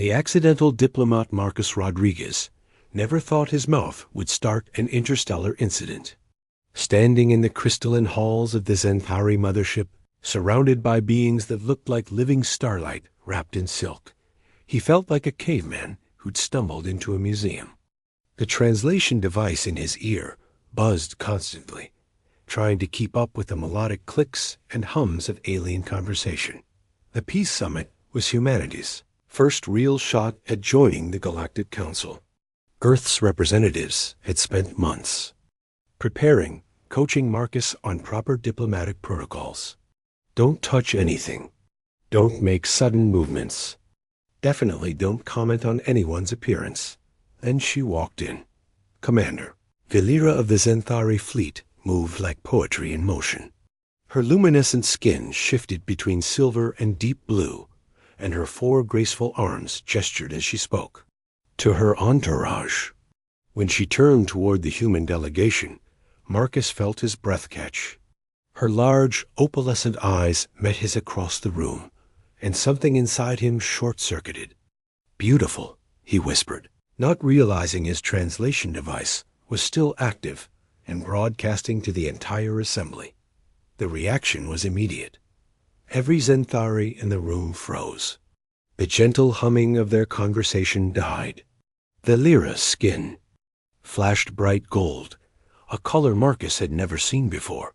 The accidental diplomat Marcus Rodriguez never thought his mouth would start an interstellar incident. Standing in the crystalline halls of the Zentari mothership, surrounded by beings that looked like living starlight wrapped in silk, he felt like a caveman who'd stumbled into a museum. The translation device in his ear buzzed constantly, trying to keep up with the melodic clicks and hums of alien conversation. The Peace Summit was humanity's first real shot at joining the Galactic Council. Earth's representatives had spent months preparing, coaching Marcus on proper diplomatic protocols. Don't touch anything. Don't make sudden movements. Definitely don't comment on anyone's appearance. Then she walked in. Commander, Valera of the Zentari fleet moved like poetry in motion. Her luminescent skin shifted between silver and deep blue, and her 4 graceful arms gestured as she spoke. To her entourage. When she turned toward the human delegation, Marcus felt his breath catch. Her large, opalescent eyes met his across the room, and something inside him short-circuited. Beautiful, he whispered, not realizing his translation device was still active and broadcasting to the entire assembly. The reaction was immediate. Every Zentari in the room froze. The gentle humming of their conversation died. Valera's skin flashed bright gold, a color Marcus had never seen before.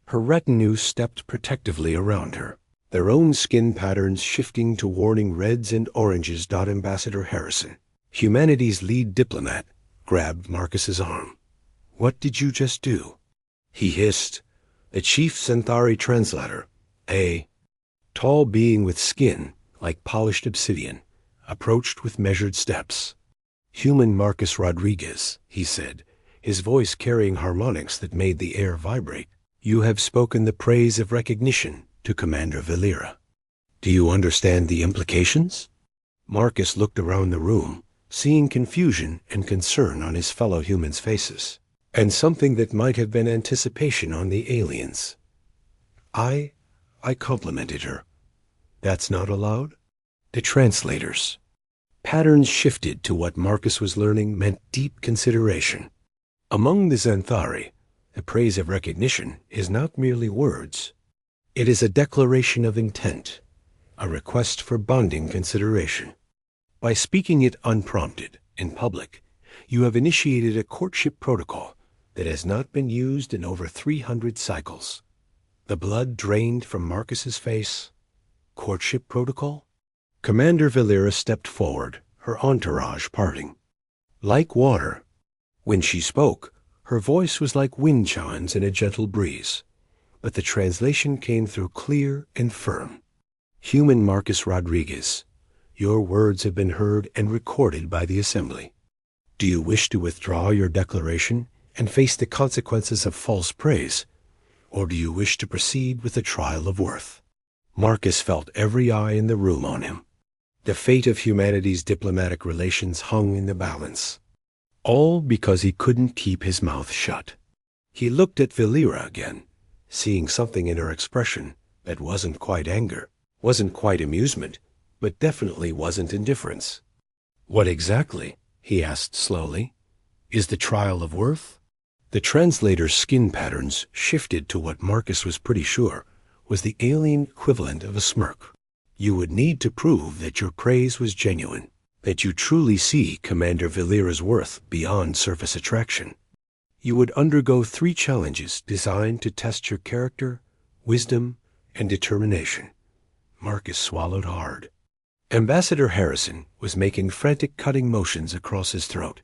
Her retinue stepped protectively around her, their own skin patterns shifting to warning reds and oranges. Ambassador Harrison, humanity's lead diplomat, grabbed Marcus's arm. What did you just do? He hissed. The chief Zentari translator, a tall being with skin like polished obsidian, approached with measured steps. Human Marcus Rodriguez, he said, his voice carrying harmonics that made the air vibrate. You have spoken the praise of recognition to Commander Valera. Do you understand the implications? Marcus looked around the room, seeing confusion and concern on his fellow humans' faces, and something that might have been anticipation on the aliens. I complimented her. That's not allowed? The translators. Patterns shifted to what Marcus was learning meant deep consideration. Among the Zentari, the praise of recognition is not merely words. It is a declaration of intent, a request for bonding consideration. By speaking it unprompted, in public, you have initiated a courtship protocol that has not been used in over 300 cycles. The blood drained from Marcus's face. Courtship protocol? Commander Valera stepped forward, her entourage parting. Like water. When she spoke, her voice was like wind chimes in a gentle breeze, but the translation came through clear and firm. Human Marcus Rodriguez, your words have been heard and recorded by the Assembly. Do you wish to withdraw your declaration and face the consequences of false praise, or do you wish to proceed with the trial of worth? Marcus felt every eye in the room on him. The fate of humanity's diplomatic relations hung in the balance. All because he couldn't keep his mouth shut. He looked at Valera again, seeing something in her expression that wasn't quite anger, wasn't quite amusement, but definitely wasn't indifference. What exactly, he asked slowly, is the trial of worth? The translator's skin patterns shifted to what Marcus was pretty sure was the alien equivalent of a smirk. You would need to prove that your praise was genuine, that you truly see Commander Valera's worth beyond surface attraction. You would undergo 3 challenges designed to test your character, wisdom, and determination. Marcus swallowed hard. Ambassador Harrison was making frantic cutting motions across his throat,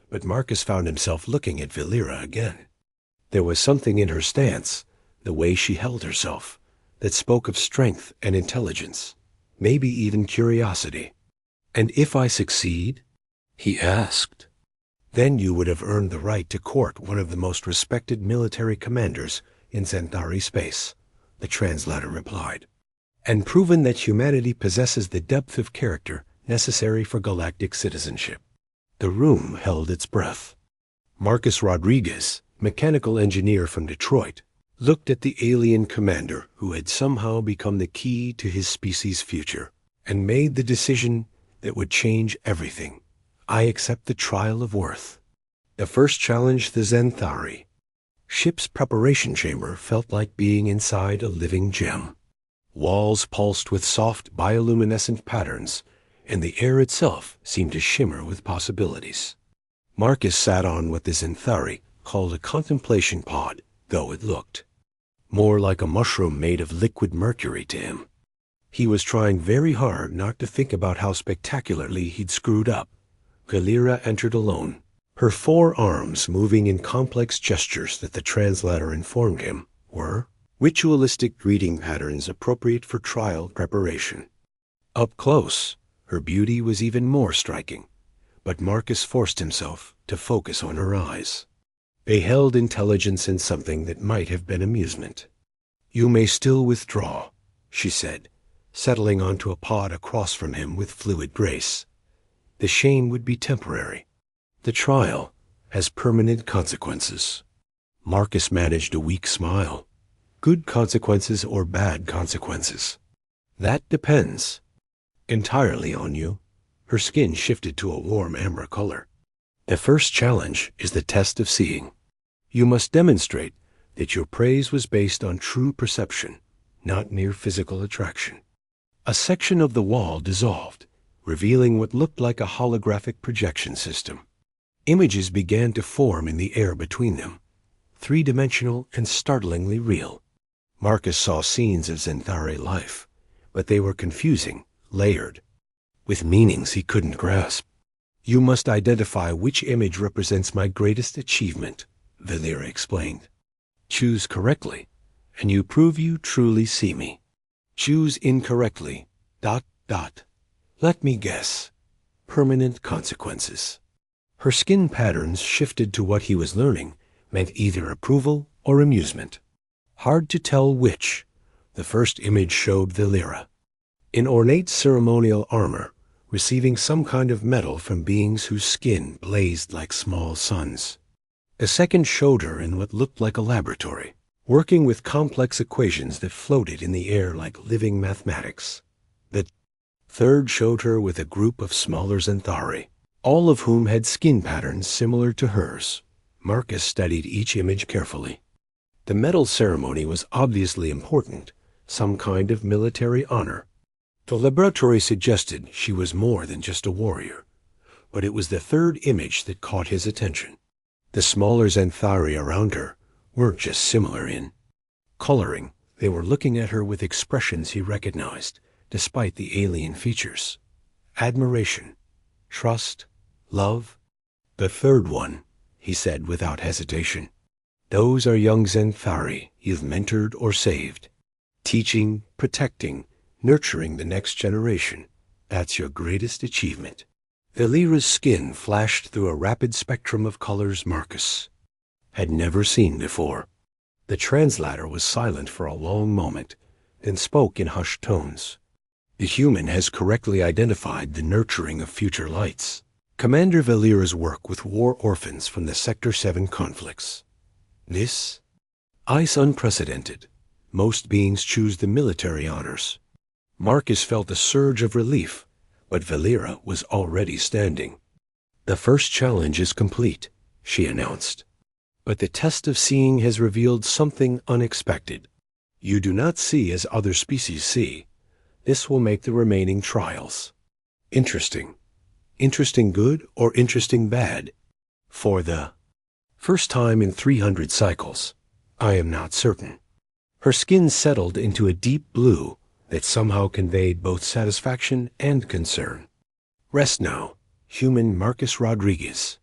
but Marcus found himself looking at Valera again. There was something in her stance, the way she held herself, that spoke of strength and intelligence, maybe even curiosity. And if I succeed? He asked. Then you would have earned the right to court one of the most respected military commanders in Zentari space, the translator replied, and proven that humanity possesses the depth of character necessary for galactic citizenship. The room held its breath. Marcus Rodriguez, mechanical engineer from Detroit, looked at the alien commander who had somehow become the key to his species' future, and made the decision that would change everything. I accept the trial of worth. The first challenge, the Xanthari. Ship's preparation chamber felt like being inside a living gem. Walls pulsed with soft bioluminescent patterns, and the air itself seemed to shimmer with possibilities. Marcus sat on what the Xanthari called a contemplation pod, though it looked more like a mushroom made of liquid mercury to him. He was trying very hard not to think about how spectacularly he'd screwed up. Galira entered alone, her forearms moving in complex gestures that the translator informed him were ritualistic greeting patterns appropriate for trial preparation. Up close, her beauty was even more striking, but Marcus forced himself to focus on her eyes. They held intelligence in something that might have been amusement. "You may still withdraw," she said, settling onto a pod across from him with fluid grace. "The shame would be temporary. The trial has permanent consequences." Marcus managed a weak smile. "Good consequences or bad consequences?" "That depends entirely on you." Her skin shifted to a warm amber color. "The first challenge is the test of seeing. You must demonstrate that your praise was based on true perception, not mere physical attraction." A section of the wall dissolved, revealing what looked like a holographic projection system. Images began to form in the air between them, three-dimensional and startlingly real. Marcus saw scenes of Xanthari life, but they were confusing, layered, with meanings he couldn't grasp. "You must identify which image represents my greatest achievement," Valera explained. "Choose correctly, and you prove you truly see me. Choose incorrectly, ... Let me guess. Permanent consequences." Her skin patterns shifted to what he was learning meant either approval or amusement. Hard to tell which. The first image showed Valera in ornate ceremonial armor, receiving some kind of medal from beings whose skin blazed like small suns. The second showed her in what looked like a laboratory, working with complex equations that floated in the air like living mathematics. The third showed her with a group of smaller Xanthari, all of whom had skin patterns similar to hers. Marcus studied each image carefully. The medal ceremony was obviously important, some kind of military honor. The laboratory suggested she was more than just a warrior, but it was the third image that caught his attention. The smaller Xanthari around her weren't just similar in coloring, they were looking at her with expressions he recognized, despite the alien features. Admiration, trust, love. "The third one," he said without hesitation. "Those are young Xanthari you've mentored or saved. Teaching, protecting, nurturing the next generation. That's your greatest achievement." Valera's skin flashed through a rapid spectrum of colors Marcus had never seen before. The translator was silent for a long moment, then spoke in hushed tones. "The human has correctly identified the nurturing of future lights. Commander Valera's work with war orphans from the Sector 7 conflicts. This is unprecedented. Most beings choose the military honors." Marcus felt a surge of relief, but Valera was already standing. "The first challenge is complete," she announced. "But the test of seeing has revealed something unexpected. You do not see as other species see. This will make the remaining trials interesting. Interesting good or interesting bad? For the first time in 300 cycles, I am not certain." Her skin settled into a deep blue that somehow conveyed both satisfaction and concern. "Rest now, human Marcus Rodriguez.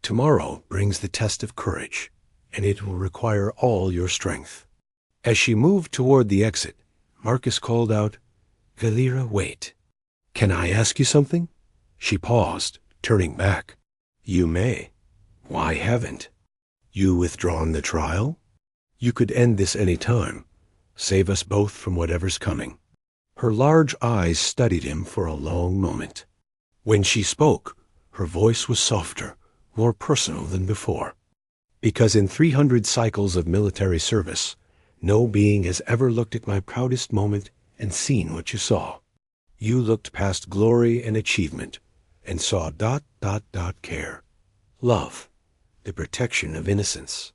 Tomorrow brings the test of courage, and it will require all your strength." As she moved toward the exit, Marcus called out, "Valera, wait. Can I ask you something?" She paused, turning back. "You may. Why haven't you withdrawn the trial? You could end this any time. Save us both from whatever's coming." Her large eyes studied him for a long moment. When she spoke, her voice was softer, more personal than before. "Because in 300 cycles of military service, no being has ever looked at my proudest moment and seen what you saw. You looked past glory and achievement and saw ... care. Love. The protection of innocence.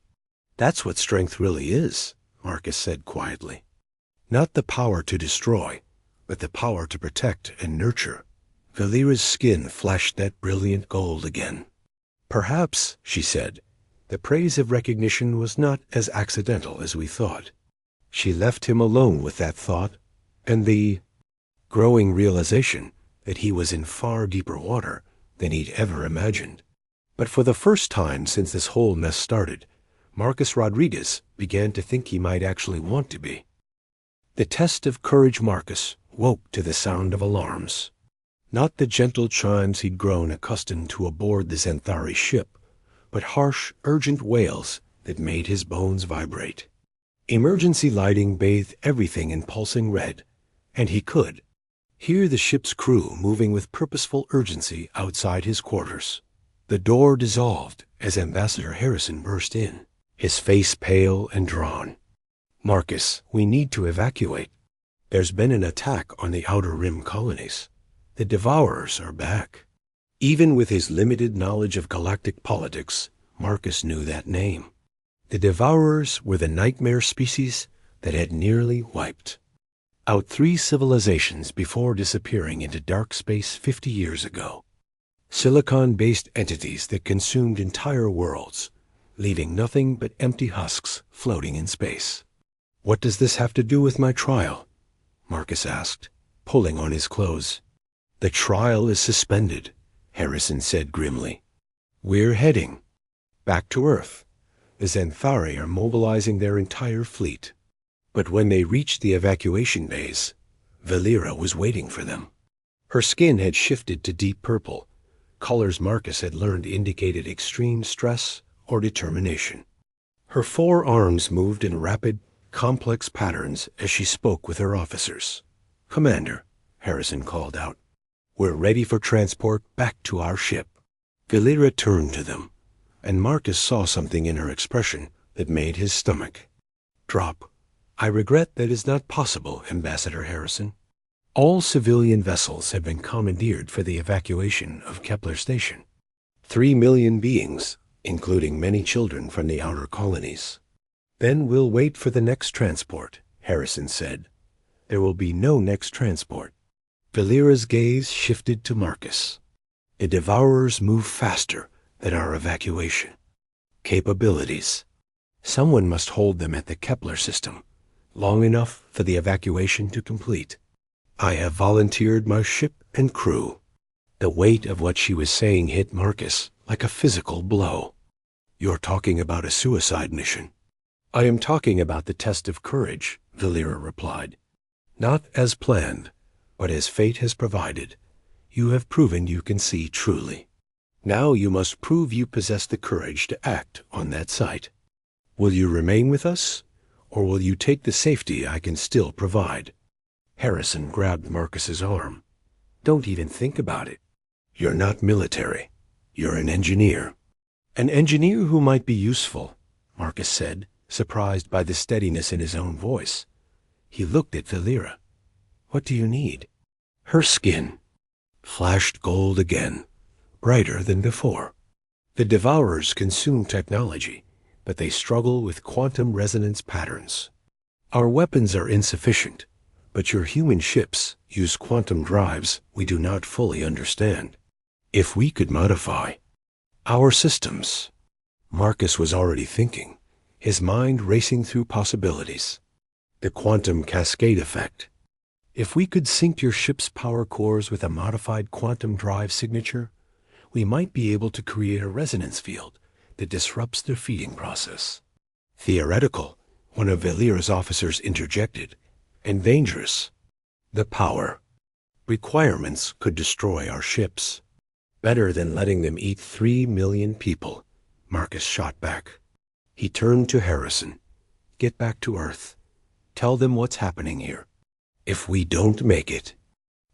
That's what strength really is, Marcus said quietly. Not the power to destroy, but the power to protect and nurture. Valera's skin flashed that brilliant gold again. Perhaps, she said, the praise of recognition was not as accidental as we thought. She left him alone with that thought, and the growing realization that he was in far deeper water than he'd ever imagined. But for the first time since this whole mess started, Marcus Rodriguez began to think he might actually want to be. The test of courage Marcus woke to the sound of alarms. Not the gentle chimes he'd grown accustomed to aboard the Xanthari ship, but harsh, urgent wails that made his bones vibrate. Emergency lighting bathed everything in pulsing red, and he could hear the ship's crew moving with purposeful urgency outside his quarters. The door dissolved as Ambassador Harrison burst in, his face pale and drawn. Marcus, we need to evacuate. There's been an attack on the Outer Rim colonies. The Devourers are back. Even with his limited knowledge of galactic politics, Marcus knew that name. The Devourers were the nightmare species that had nearly wiped out 3 civilizations before disappearing into dark space 50 years ago. Silicon-based entities that consumed entire worlds, leaving nothing but empty husks floating in space. What does this have to do with my trial? Marcus asked, pulling on his clothes. The trial is suspended, Harrison said grimly. We're heading back to Earth. The Xanthari are mobilizing their entire fleet. But when they reached the evacuation bays, Valera was waiting for them. Her skin had shifted to deep purple, colors Marcus had learned indicated extreme stress or determination. Her 4 arms moved in rapid, complex patterns as she spoke with her officers. Commander, Harrison called out, we're ready for transport back to our ship. Valera turned to them, and Marcus saw something in her expression that made his stomach drop. I regret that is not possible, Ambassador Harrison. All civilian vessels have been commandeered for the evacuation of Kepler Station. 3 million beings, including many children from the outer colonies. Then we'll wait for the next transport, Harrison said. There will be no next transport. Valera's gaze shifted to Marcus. The Devourers move faster than our evacuation. Capabilities. Someone must hold them at the Kepler system, long enough for the evacuation to complete. I have volunteered my ship and crew. The weight of what she was saying hit Marcus like a physical blow. You're talking about a suicide mission. I am talking about the test of courage, Valera replied. Not as planned, but as fate has provided. You have proven you can see truly. Now you must prove you possess the courage to act on that sight. Will you remain with us, or will you take the safety I can still provide? Harrison grabbed Marcus's arm. Don't even think about it. You're not military. You're an engineer. An engineer who might be useful, Marcus said, surprised by the steadiness in his own voice. He looked at Valera. What do you need? Her skin flashed gold again, brighter than before. The Devourers consume technology, but they struggle with quantum resonance patterns. Our weapons are insufficient, but your human ships use quantum drives we do not fully understand. If we could modify our systems. Marcus was already thinking, his mind racing through possibilities. The quantum cascade effect. If we could sync your ship's power cores with a modified quantum drive signature, we might be able to create a resonance field that disrupts their feeding process. Theoretical, one of Valera's officers interjected, and dangerous. The power requirements could destroy our ships. Better than letting them eat 3 million people, Marcus shot back. He turned to Harrison. Get back to Earth. Tell them what's happening here. If we don't make it.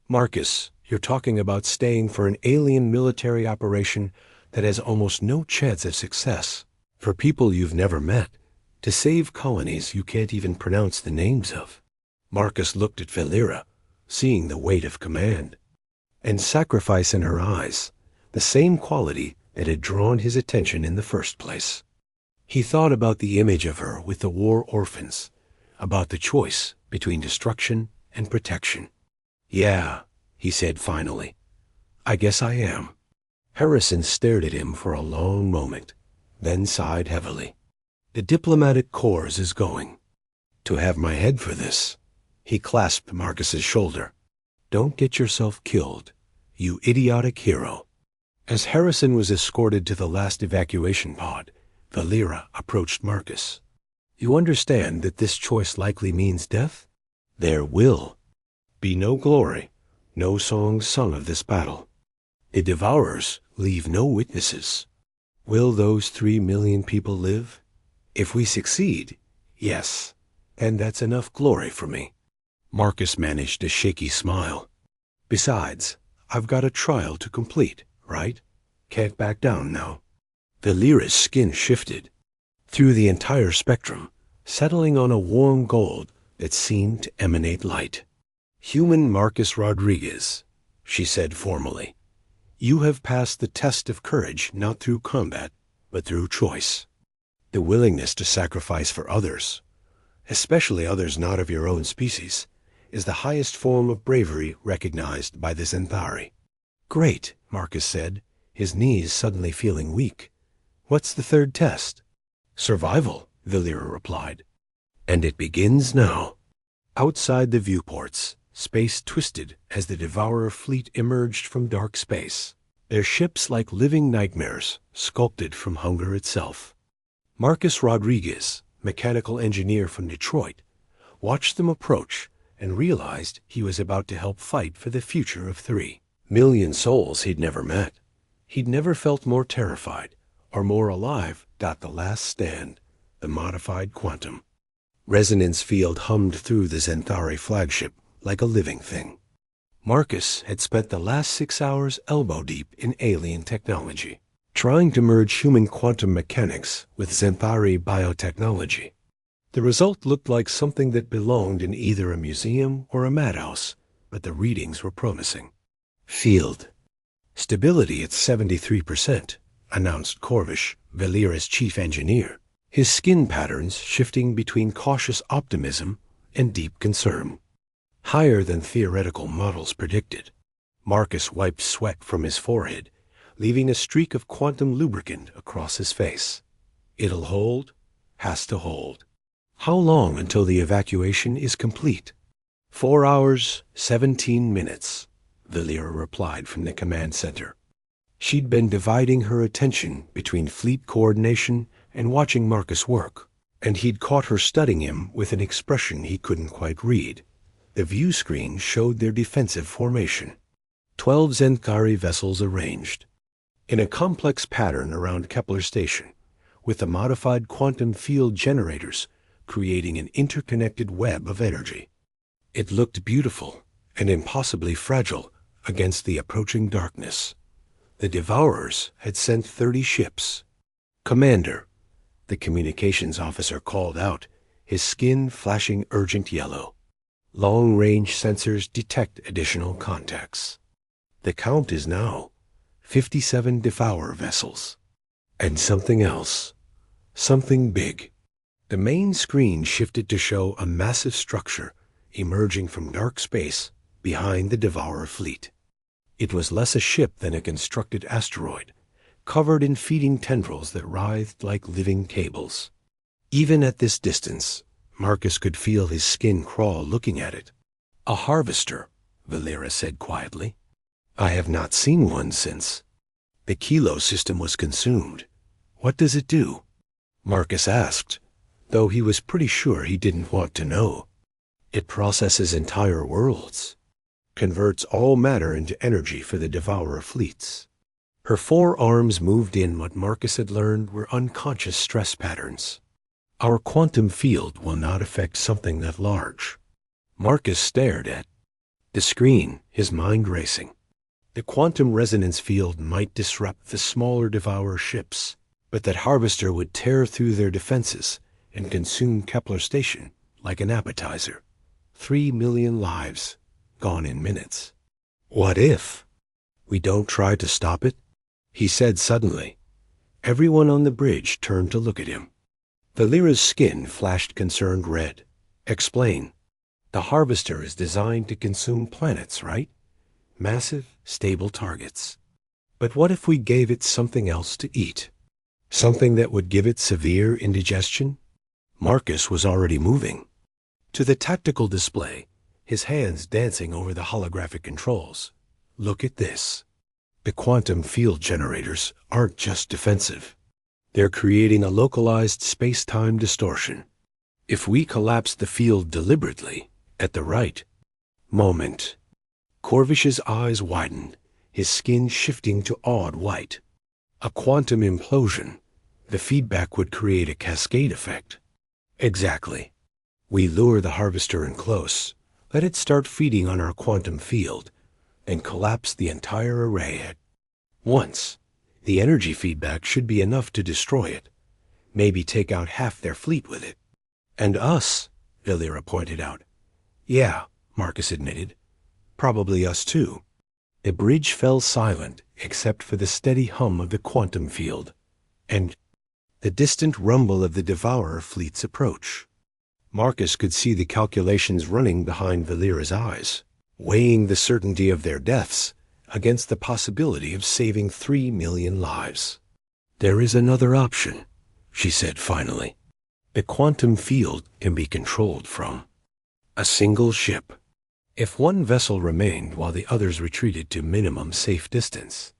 Marcus, you're talking about staying for an alien military operation that has almost no chance of success. For people you've never met. To save colonies you can't even pronounce the names of. Marcus looked at Valera, seeing the weight of command, and sacrifice in her eyes, the same quality that had drawn his attention in the first place. He thought about the image of her with the war orphans, about the choice between destruction and protection. "Yeah," he said finally, "I guess I am." Harrison stared at him for a long moment, then sighed heavily. "The diplomatic corps is going. To have my head for this." He clasped Marcus's shoulder. "Don't get yourself killed, you idiotic hero." As Harrison was escorted to the last evacuation pod, Valera approached Marcus. "You understand that this choice likely means death? There will be no glory, no songs sung of this battle. The Devourers leave no witnesses. Will those 3 million people live? If we succeed, yes, and that's enough glory for me." Marcus managed a shaky smile. "Besides, I've got a trial to complete, right? Can't back down now." Valera's skin shifted through the entire spectrum, settling on a warm gold that seemed to emanate light. "Human Marcus Rodriguez," she said formally, "you have passed the test of courage not through combat, but through choice. The willingness to sacrifice for others, especially others not of your own species, is the highest form of bravery recognized by the Zentari." "Great," Marcus said, his knees suddenly feeling weak. "What's the third test?" "Survival," Valera replied. "And it begins now." Outside the viewports, space twisted as the Devourer fleet emerged from dark space, their ships like living nightmares sculpted from hunger itself. Marcus Rodriguez, mechanical engineer from Detroit, watched them approach and realized he was about to help fight for the future of 3 million souls he'd never met. He'd never felt more terrified or more alive. The last stand, the modified quantum. Resonance field hummed through the Zentari flagship like a living thing. Marcus had spent the last 6 hours elbow deep in alien technology, trying to merge human quantum mechanics with Zentari biotechnology. The result looked like something that belonged in either a museum or a madhouse, but the readings were promising. "Field stability at 73%, announced Corvish, Valera's chief engineer, his skin patterns shifting between cautious optimism and deep concern. "Higher than theoretical models predicted." Marcus wiped sweat from his forehead, leaving a streak of quantum lubricant across his face. "It'll hold, has to hold." "How long until the evacuation is complete?" 4 hours, 17 minutes, Valera replied from the command center. She'd been dividing her attention between fleet coordination and watching Marcus work, and he'd caught her studying him with an expression he couldn't quite read. The view screen showed their defensive formation. 12 Zentari vessels arranged in a complex pattern around Kepler Station, with the modified quantum field generators creating an interconnected web of energy. It looked beautiful and impossibly fragile against the approaching darkness. The Devourers had sent 30 ships. "Commander," the communications officer called out, his skin flashing urgent yellow. "Long-range sensors detect additional contacts. The count is now 57 Devourer vessels. And something else. Something big." The main screen shifted to show a massive structure emerging from dark space behind the Devourer fleet. It was less a ship than a constructed asteroid, covered in feeding tendrils that writhed like living cables. Even at this distance, Marcus could feel his skin crawl looking at it. "A harvester," Valera said quietly. "I have not seen one since. The Kilo system was consumed. What does it do?" Marcus asked, though he was pretty sure he didn't want to know. "It processes entire worlds, converts all matter into energy for the Devourer fleets." Her 4 arms moved in what Marcus had learned were unconscious stress patterns. "Our quantum field will not affect something that large." Marcus stared at the screen, his mind racing. The quantum resonance field might disrupt the smaller Devourer ships, but that harvester would tear through their defenses and consume Kepler Station like an appetizer. 3 million lives, gone in minutes. What if we don't try to stop it? He said suddenly. Everyone on the bridge turned to look at him. Valera's skin flashed concerned red. Explain. The harvester is designed to consume planets, right? Massive, stable targets. But what if we gave it something else to eat? Something that would give it severe indigestion? Marcus was already moving to the tactical display, his hands dancing over the holographic controls. Look at this. The quantum field generators aren't just defensive. They're creating a localized space-time distortion. If we collapse the field deliberately, at the right moment, Corvish's eyes widened, his skin shifting to odd white. A quantum implosion. The feedback would create a cascade effect. Exactly. We lure the harvester in close, let it start feeding on our quantum field, and collapse the entire array at once. The energy feedback should be enough to destroy it, maybe take out half their fleet with it. And us, Valera pointed out. Yeah, Marcus admitted. Probably us too. The bridge fell silent except for the steady hum of the quantum field, and the distant rumble of the Devourer fleet's approach. Marcus could see the calculations running behind Valera's eyes, weighing the certainty of their deaths against the possibility of saving 3 million lives. There is another option, she said finally. The quantum field can be controlled from a single ship. If one vessel remained while the others retreated to minimum safe distance.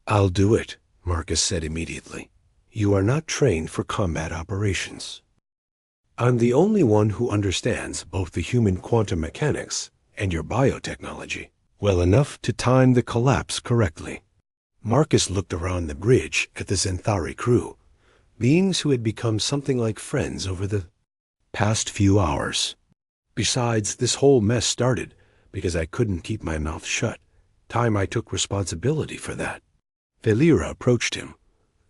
I'll do it, Marcus said immediately. You are not trained for combat operations. I'm the only one who understands both the human quantum mechanics and your biotechnology well enough to time the collapse correctly. Marcus looked around the bridge at the Xanthari crew, beings who had become something like friends over the past few hours. Besides, this whole mess started because I couldn't keep my mouth shut. Time I took responsibility for that. Valera approached him,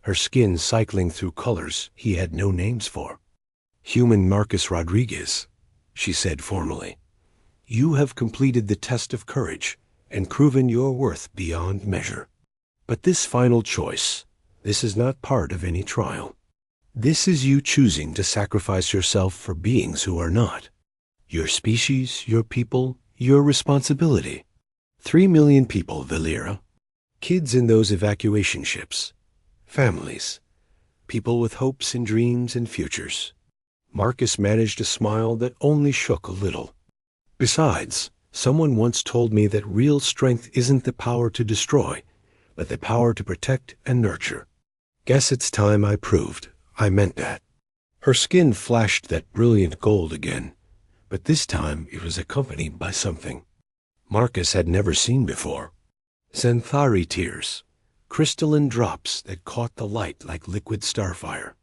her skin cycling through colors he had no names for. Human Marcus Rodriguez, she said formally. You have completed the test of courage and proven your worth beyond measure. But this final choice, this is not part of any trial. This is you choosing to sacrifice yourself for beings who are not. Your species, your people, your responsibility. 3 million people, Valera. Kids in those evacuation ships. Families. People with hopes and dreams and futures. Marcus managed a smile that only shook a little. Besides, someone once told me that real strength isn't the power to destroy, but the power to protect and nurture. Guess it's time I proved I meant that. Her skin flashed that brilliant gold again, but this time it was accompanied by something Marcus had never seen before. Xanthari tears, crystalline drops that caught the light like liquid starfire.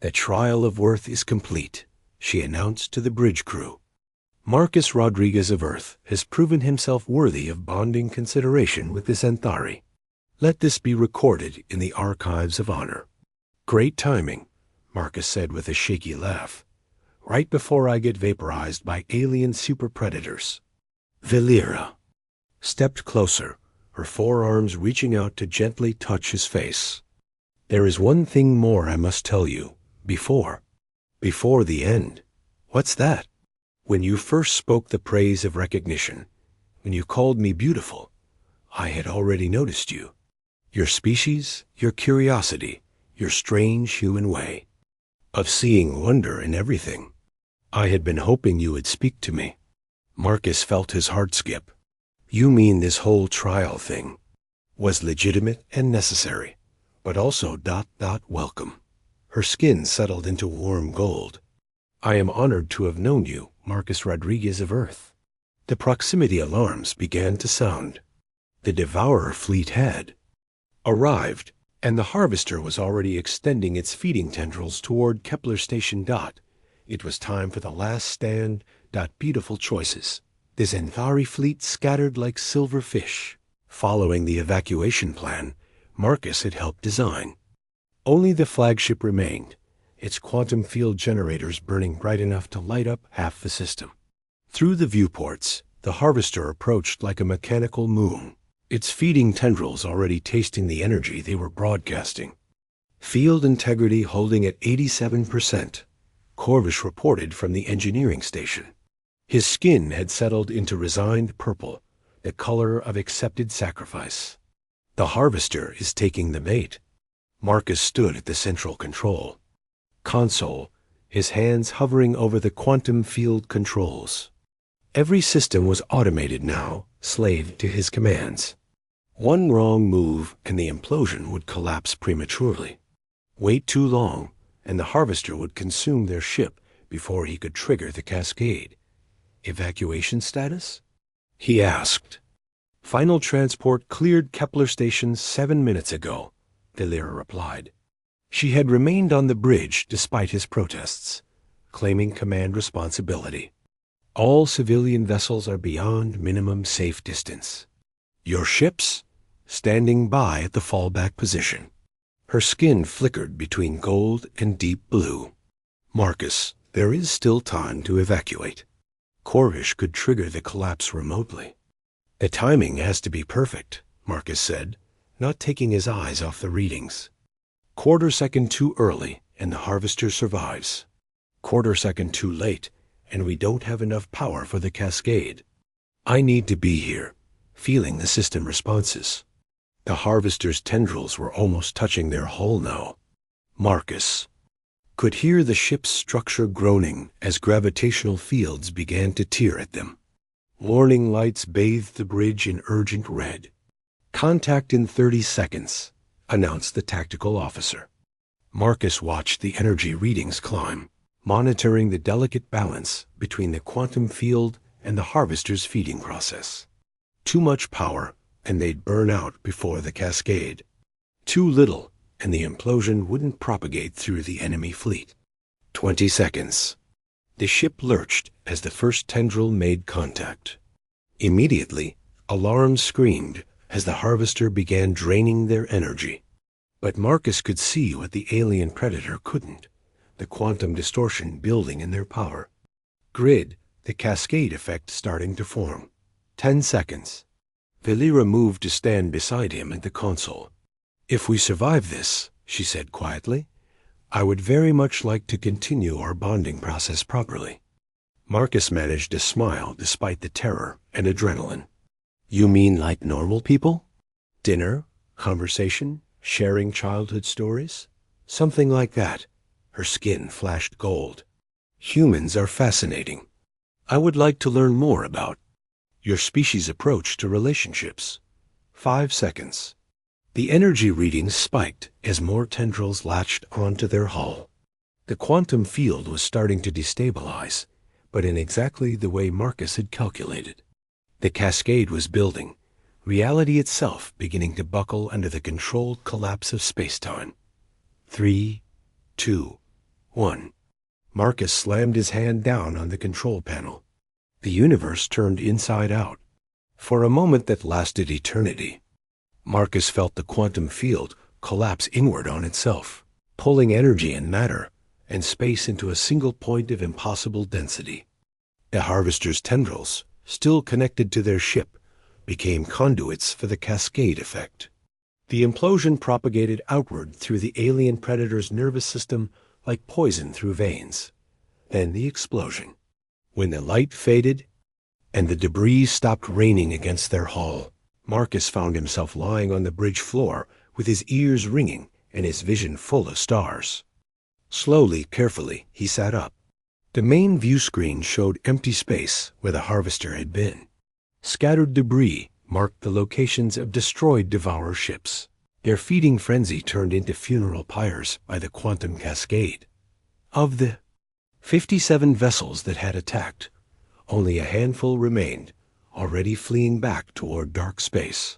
The trial of worth is complete, she announced to the bridge crew. Marcus Rodriguez of Earth has proven himself worthy of bonding consideration with the Xanthari. Let this be recorded in the archives of honor. Great timing, Marcus said with a shaky laugh. Right before I get vaporized by alien super predators. Valera stepped closer, her forearms reaching out to gently touch his face. There is one thing more I must tell you, before the end. What's that? When you first spoke the praise of recognition, when you called me beautiful, I had already noticed you. Your species, your curiosity, your strange human way of seeing wonder in everything. I had been hoping you would speak to me. Marcus felt his heart skip. You mean this whole trial thing was legitimate and necessary, but also ... welcome. Her skin settled into warm gold. I am honored to have known you, Marcus Rodriguez of Earth. The proximity alarms began to sound. The Devourer fleet had arrived, and the harvester was already extending its feeding tendrils toward Kepler Station. It was time for the last stand. Beautiful choices. The Xanthari fleet scattered like silver fish, following the evacuation plan Marcus had helped design. Only the flagship remained, its quantum field generators burning bright enough to light up half the system. Through the viewports, The harvester approached like a mechanical moon, its feeding tendrils already tasting the energy they were broadcasting. Field integrity holding at 87%, Corvish reported from the engineering station. His skin had settled into resigned purple, the color of accepted sacrifice. The harvester is taking the bait. Marcus stood at the central control console, his hands hovering over the quantum field controls. Every system was automated now, slave to his commands. One wrong move and the implosion would collapse prematurely. Wait too long, and the harvester would consume their ship before he could trigger the cascade. Evacuation status? He asked. Final transport cleared Kepler Station 7 minutes ago, Valera replied. She had remained on the bridge despite his protests, claiming command responsibility. All civilian vessels are beyond minimum safe distance. Your ships? Standing by at the fallback position. Her skin flickered between gold and deep blue. Marcus, there is still time to evacuate. Corvish could trigger the collapse remotely. The timing has to be perfect, Marcus said, not taking his eyes off the readings. Quarter second too early, and the harvester survives. Quarter second too late, and we don't have enough power for the cascade. I need to be here, feeling the system responses. The harvester's tendrils were almost touching their hull now. Marcus could hear the ship's structure groaning as gravitational fields began to tear at them. Warning lights bathed the bridge in urgent red. Contact in 30 seconds, announced the tactical officer. Marcus watched the energy readings climb, monitoring the delicate balance between the quantum field and the harvester's feeding process. Too much power, and they'd burn out before the cascade. Too little, and the implosion wouldn't propagate through the enemy fleet. 20 seconds. The ship lurched as the first tendril made contact. Immediately, alarms screamed as the harvester began draining their energy. But Marcus could see what the alien predator couldn't, the quantum distortion building in their power. Grid, the cascade effect starting to form. 10 seconds. Valera moved to stand beside him at the console. If we survive this, she said quietly, I would very much like to continue our bonding process properly. Marcus managed to smile despite the terror and adrenaline. You mean like normal people? Dinner, conversation, sharing childhood stories? Something like that. Her skin flashed gold. Humans are fascinating. I would like to learn more about your species' approach to relationships. 5 seconds. The energy readings spiked as more tendrils latched onto their hull. The quantum field was starting to destabilize, but in exactly the way Marcus had calculated. The cascade was building, reality itself beginning to buckle under the controlled collapse of space-time. 3, 2, 1. Marcus slammed his hand down on the control panel. The universe turned inside out. For a moment that lasted eternity, Marcus felt the quantum field collapse inward on itself, pulling energy and matter and space into a single point of impossible density. The harvester's tendrils, still connected to their ship, became conduits for the cascade effect. The implosion propagated outward through the alien predator's nervous system like poison through veins. Then the explosion. When the light faded and the debris stopped raining against their hull, Marcus found himself lying on the bridge floor with his ears ringing and his vision full of stars. Slowly, carefully, he sat up. The main view screen showed empty space where the harvester had been. Scattered debris marked the locations of destroyed devourer ships. Their feeding frenzy turned into funeral pyres by the quantum cascade. Of the 57 vessels that had attacked, only a handful remained, already fleeing back toward dark space.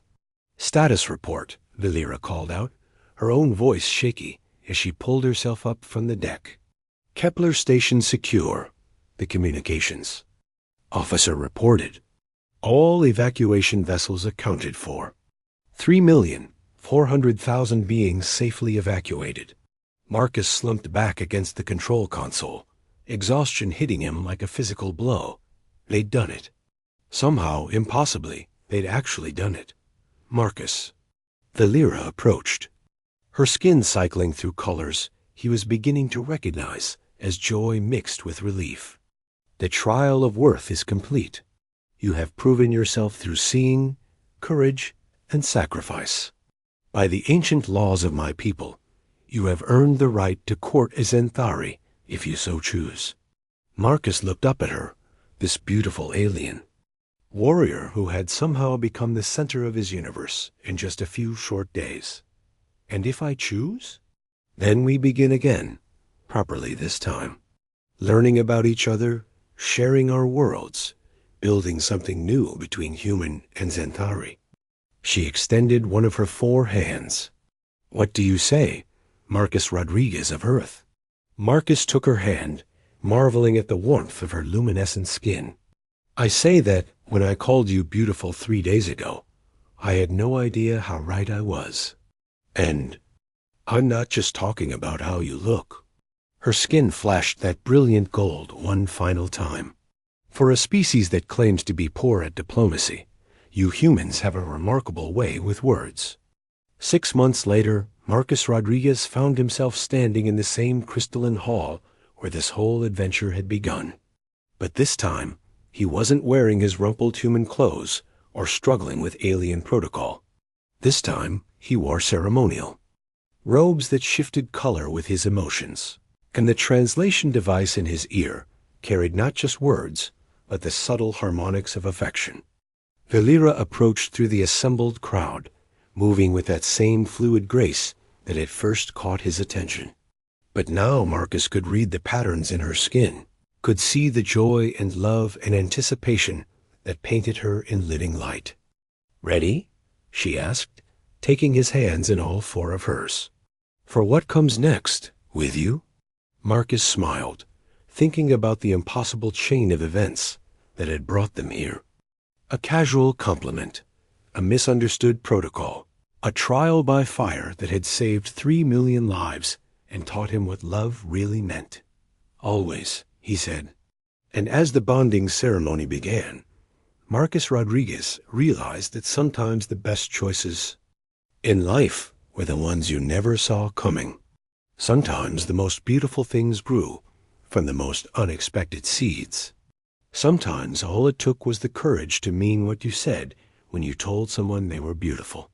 Status report, Valera called out, her own voice shaky as she pulled herself up from the deck. Kepler Station secure, the communications officer reported. All evacuation vessels accounted for. 3,400,000 beings safely evacuated. Marcus slumped back against the control console, exhaustion hitting him like a physical blow. They'd done it. Somehow, impossibly, they'd actually done it. Marcus. Valera approached, her skin cycling through colors he was beginning to recognize as joy mixed with relief. The trial of worth is complete. You have proven yourself through seeing, courage, and sacrifice. By the ancient laws of my people, you have earned the right to court a Zenthari, if you so choose. Marcus looked up at her, this beautiful alien, warrior who had somehow become the center of his universe in just a few short days. And if I choose? Then we begin again, properly this time, learning about each other, sharing our worlds, building something new between human and Zenthari. She extended one of her 4 hands. What do you say, Marcus Rodriguez of Earth? Marcus took her hand, marveling at the warmth of her luminescent skin. I say that when I called you beautiful 3 days ago, I had no idea how right I was. And I'm not just talking about how you look. Her skin flashed that brilliant gold one final time. For a species that claims to be poor at diplomacy, you humans have a remarkable way with words. 6 months later, Marcus Rodriguez found himself standing in the same crystalline hall where this whole adventure had begun. But this time, he wasn't wearing his rumpled human clothes or struggling with alien protocol. This time, he wore ceremonial robes that shifted color with his emotions, and the translation device in his ear carried not just words, but the subtle harmonics of affection. Valera approached through the assembled crowd, moving with that same fluid grace that had first caught his attention. But now Marcus could read the patterns in her skin, could see the joy and love and anticipation that painted her in living light. Ready? She asked, taking his hands in all 4 of hers. For what comes next, with you? Marcus smiled, thinking about the impossible chain of events that had brought them here. A casual compliment, a misunderstood protocol, a trial by fire that had saved 3 million lives and taught him what love really meant. Always, he said. And as the bonding ceremony began, Marcus Rodriguez realized that sometimes the best choices in life were the ones you never saw coming. Sometimes the most beautiful things grew from the most unexpected seeds. Sometimes all it took was the courage to mean what you said when you told someone they were beautiful.